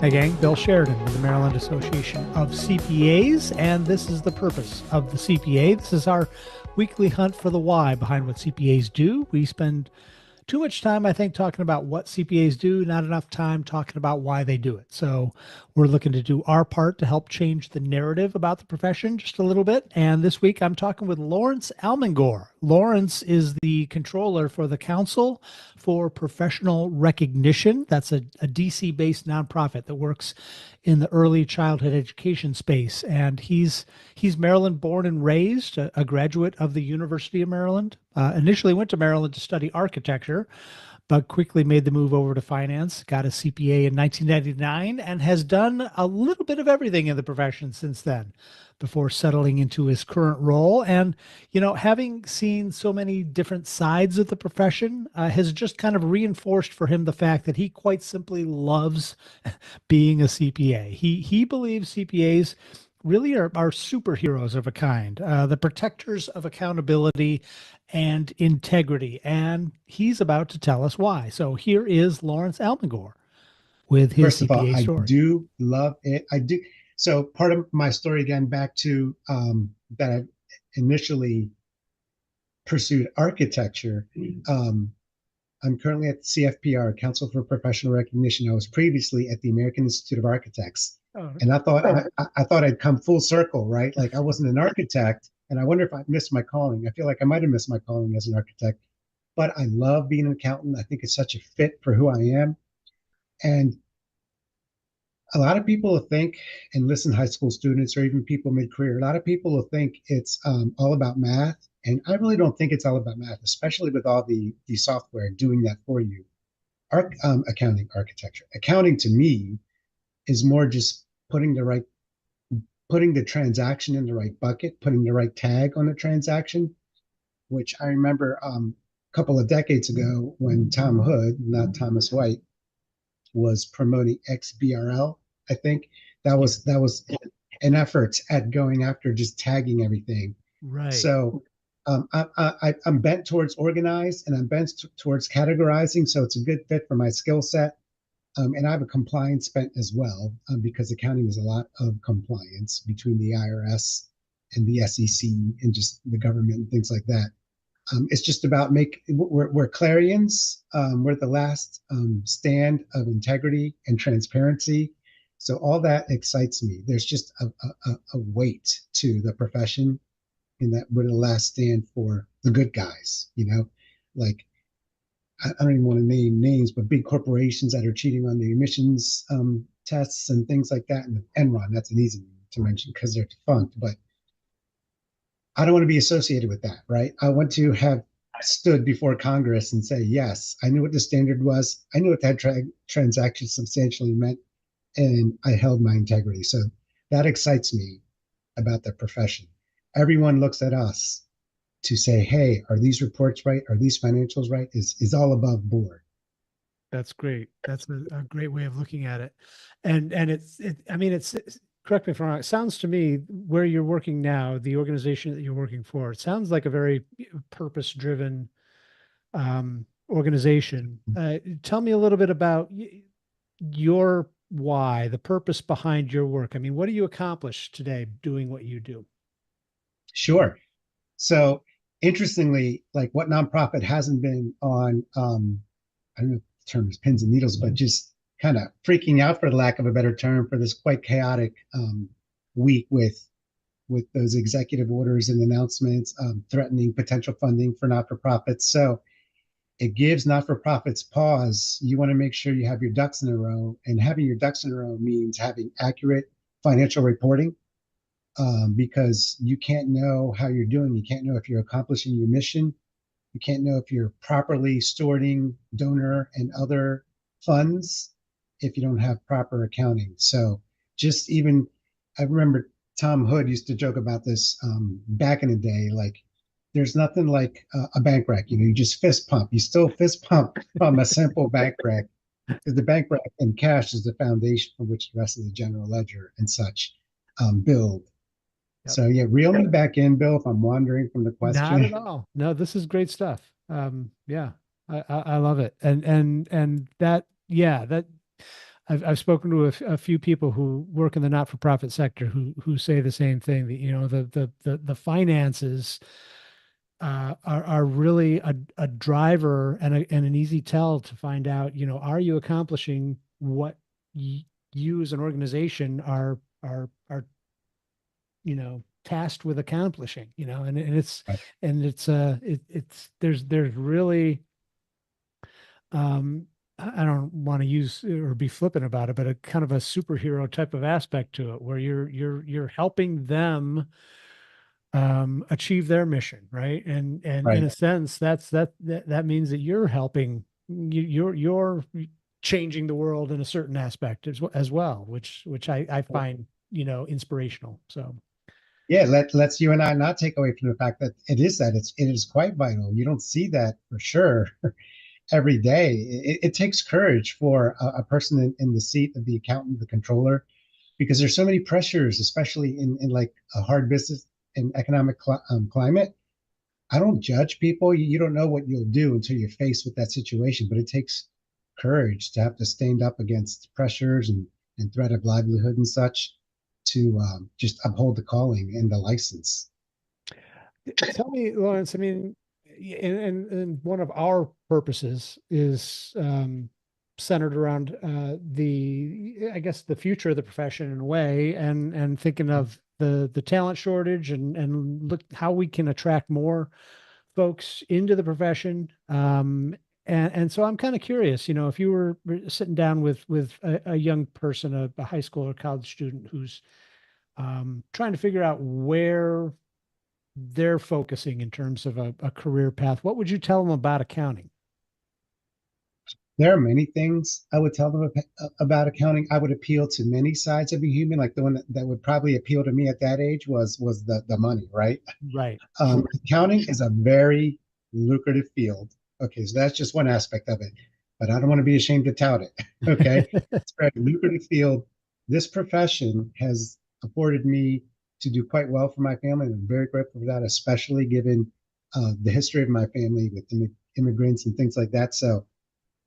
Hey gang, Bill Sheridan with the Maryland Association of CPAs, and this is the purpose of the CPA. This is our weekly hunt for the why behind what CPAs do. We spend too much time, I think, talking about what CPAs do, not enough time talking about why they do it. So we're looking to do our part to help change the narrative about the profession just a little bit. And this week I'm talking with Lawrence Almengor. Lawrence is the controller for the Council for Professional Recognition. That's a DC-based nonprofit that works in the early childhood education space. And he's Maryland born and raised, a graduate of the University of Maryland. Initially went to Maryland to study architecture, but quickly made the move over to finance, got a CPA in 1999, and has done a little bit of everything in the profession since then before settling into his current role. And, having seen so many different sides of the profession has just kind of reinforced for him the fact that he quite simply loves being a CPA. He believes CPAs really are superheroes of a kind, the protectors of accountability and integrity. And he's about to tell us why. So here is Lawrence Almengor with his First of all, CPA I story. do love it. I do. So part of my story, again, back to that I initially pursued architecture. Um, I'm currently at CFPR, Council for Professional Recognition. I was previously at the American Institute of Architects, Oh, and I thought I'd come full circle, right? Like I wasn't an architect, and I wonder if I missed my calling. I feel like I might have missed my calling as an architect, but I love being an accountant. I think it's such a fit for who I am, and a lot of people will think, and listen, high school students or even people mid-career, a lot of people will think it's all about math, and I really don't think it's all about math, especially with all the software doing that for you. Accounting, architecture, accounting to me is more just putting the transaction in the right bucket, putting the right tag on the transaction. Which I remember a couple of decades ago when Tom Hood, not Thomas White, was promoting XBRL. I think yeah, that was an effort at going after just tagging everything. right. So I'm bent towards organized and I'm bent towards categorizing. So it's a good fit for my skill set. And I have a compliance bent as well because accounting is a lot of compliance between the IRS and the SEC and just the government and things like that. It's just about we're clarions. We're the last stand of integrity and transparency. So all that excites me. There's just a weight to the profession in that we're the last stand for the good guys, like I don't even want to name names, but big corporations that are cheating on the emissions tests and things like that. And Enron, that's an easy one to mention because they're defunct, but I don't want to be associated with that, right? I want to have stood before Congress and say, yes, I knew what the standard was. I knew what that transaction substantially meant, and I held my integrity. So that excites me about the profession. Everyone looks at us to say, hey, are these reports right? Are these financials right? Is all above board. That's great. That's a great way of looking at it. And I mean, correct me if I'm wrong. It sounds to me where you're working now, the organization that you're working for, it sounds like a very purpose-driven organization. Tell me a little bit about your why, the purpose behind your work. I mean, what do you accomplish today doing what you do? Sure. So interestingly, like what nonprofit hasn't been on I don't know if the term is pins and needles, but just kind of freaking out, for the lack of a better term, for this quite chaotic week with those executive orders and announcements threatening potential funding for not-for-profits. So it gives not-for-profits pause. You want to make sure you have your ducks in a row, and having your ducks in a row means having accurate financial reporting because you can't know how you're doing. You can't know if you're accomplishing your mission. You can't know if you're properly stewarding donor and other funds if you don't have proper accounting. So just even, I remember Tom Hood used to joke about this back in the day. Like, there's nothing like a bank rec. You just fist pump. You still fist pump from a simple bank rec because the bank rec and cash is the foundation from which the rest of the general ledger and such build. Yep. So yeah, reel me back in, Bill, if I'm wandering from the Not at question. all. No, this is great stuff. Yeah, I love it. And that, yeah, that I've spoken to a few people who work in the not-for-profit sector who say the same thing, that, the finances are really a driver and an easy tell to find out, are you accomplishing what you as an organization are tasked with accomplishing, it's there's really, I don't want to use or be flippant about it, but a kind of a superhero type of aspect to it, where you're helping them achieve their mission, right? And in Right. a sense, that means that you're helping, you're changing the world in a certain aspect as well, which I find, inspirational. So Yeah, let's you and I not take away from the fact that it is quite vital. You don't see that for sure every day. It takes courage for a person in the seat of the accountant, the controller, because there's so many pressures, especially in like a hard business and economic climate. I don't judge people. You don't know what you'll do until you're faced with that situation, but it takes courage to have to stand up against pressures and threat of livelihood and such to just uphold the calling and the license. tell me, Lawrence, I mean, and one of our purposes is centered around I guess, the future of the profession in a way, and thinking of the talent shortage, and look how we can attract more folks into the profession. And so I'm kind of curious, if you were sitting down with a young person, a high school or college student who's trying to figure out where they're focusing in terms of a career path, what would you tell them about accounting? There are many things I would tell them about accounting. I would appeal to many sides of a human. Like the one that would probably appeal to me at that age was the money, right? Right. Accounting is a very lucrative field. Okay, so that's just one aspect of it, but I don't want to be ashamed to tout it. Okay, it's a very lucrative field. This profession has afforded me to do quite well for my family, and I'm very grateful for that, especially given the history of my family with immigrants and things like that. So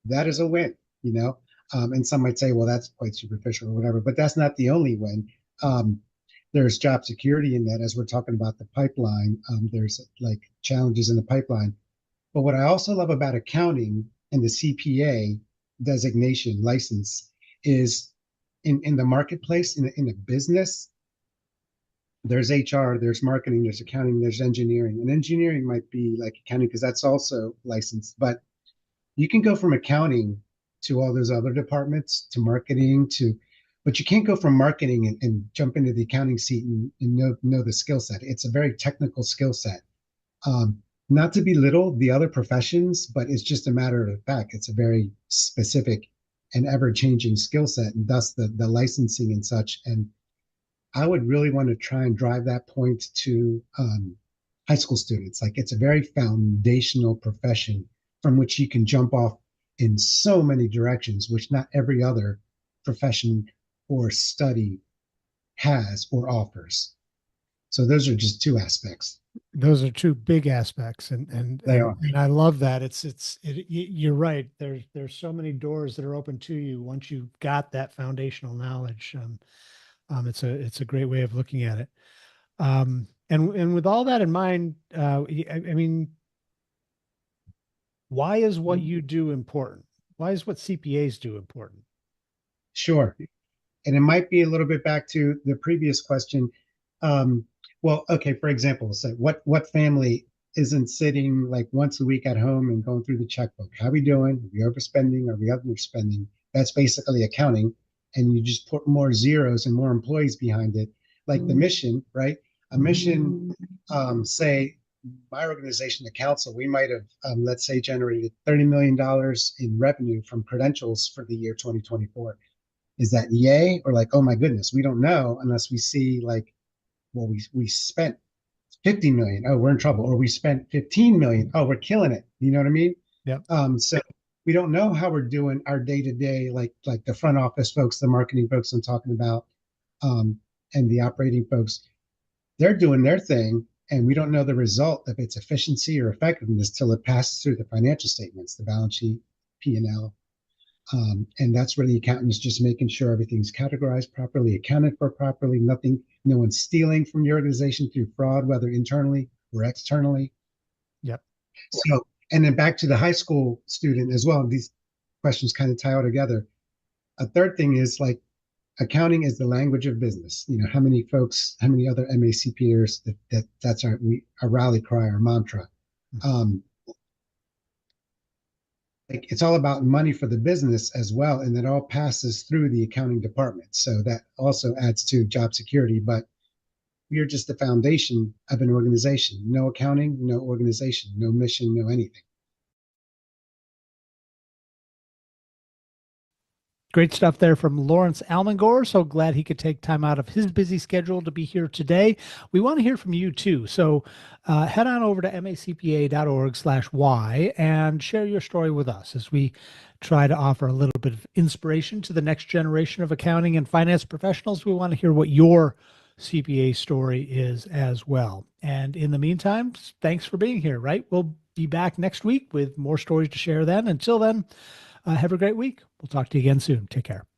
that is a win, you know. And some might say, well, that's quite superficial or whatever, but that's not the only win. Um, there's job security in that, as we're talking about the pipeline. There's like challenges in the pipeline. But what I also love about accounting and the CPA designation license is in the marketplace, in a business, there's HR, there's marketing, there's accounting, there's engineering. And engineering might be like accounting because that's also licensed. But you can go from accounting to all those other departments to marketing to, but you can't go from marketing and jump into the accounting seat and know the skill set. It's a very technical skill set. Not to belittle the other professions, but it's just a matter of fact. It's a very specific and ever changing skill set, and thus the licensing and such. And I would really want to try and drive that point to high school students. Like it's a very foundational profession from which you can jump off in so many directions, which not every other profession or study has or offers. So those are just two aspects. Those are two big aspects, and They and are. and I love that. You're right. There's so many doors that are open to you once you've got that foundational knowledge. It's a great way of looking at it. And with all that in mind, I mean, why is what you do important? Why is what CPAs do important? Sure. And it might be a little bit back to the previous question. Um, well, okay, for example, say what family isn't sitting like once a week at home and going through the checkbook? How are we doing? Are we overspending? Are we underspending? That's basically accounting. And you just put more zeros and more employees behind it. Like the mission, right? A mission, say my organization, the council, we might have, let's say, generated $30 million in revenue from credentials for the year 2024. Is that yay or like, oh my goodness, we don't know unless we see like, well, we spent 50 million. Oh, we're in trouble. Or we spent 15 million. Oh, we're killing it. You know what I mean? Yep. So we don't know how we're doing our day to day, like the front office folks, the marketing folks I'm talking about, um, and the operating folks. They're doing their thing, and we don't know the result of its efficiency or effectiveness till it passes through the financial statements, the balance sheet, P and L. And that's where the accountant is just making sure everything's categorized properly, accounted for properly, nothing, no one's stealing from the organization through fraud, whether internally or externally. Yep. So, and then back to the high school student as well. These questions kind of tie all together. A third thing is like accounting is the language of business. You know, how many folks, how many other MACPers that's our rally cry, our mantra. Um, like it's all about money for the business as well, and that all passes through the accounting department. So that also adds to job security. But we are just the foundation of an organization. No accounting, no organization, no mission, no anything. Great stuff there from Lawrence Almengor. So glad he could take time out of his busy schedule to be here today. We want to hear from you too. So head on over to macpa.org/y and share your story with us as we try to offer a little bit of inspiration to the next generation of accounting and finance professionals. We want to hear what your CPA story is as well. And in the meantime, thanks for being here, right? We'll be back next week with more stories to share then. Until then, have a great week. We'll talk to you again soon. Take care.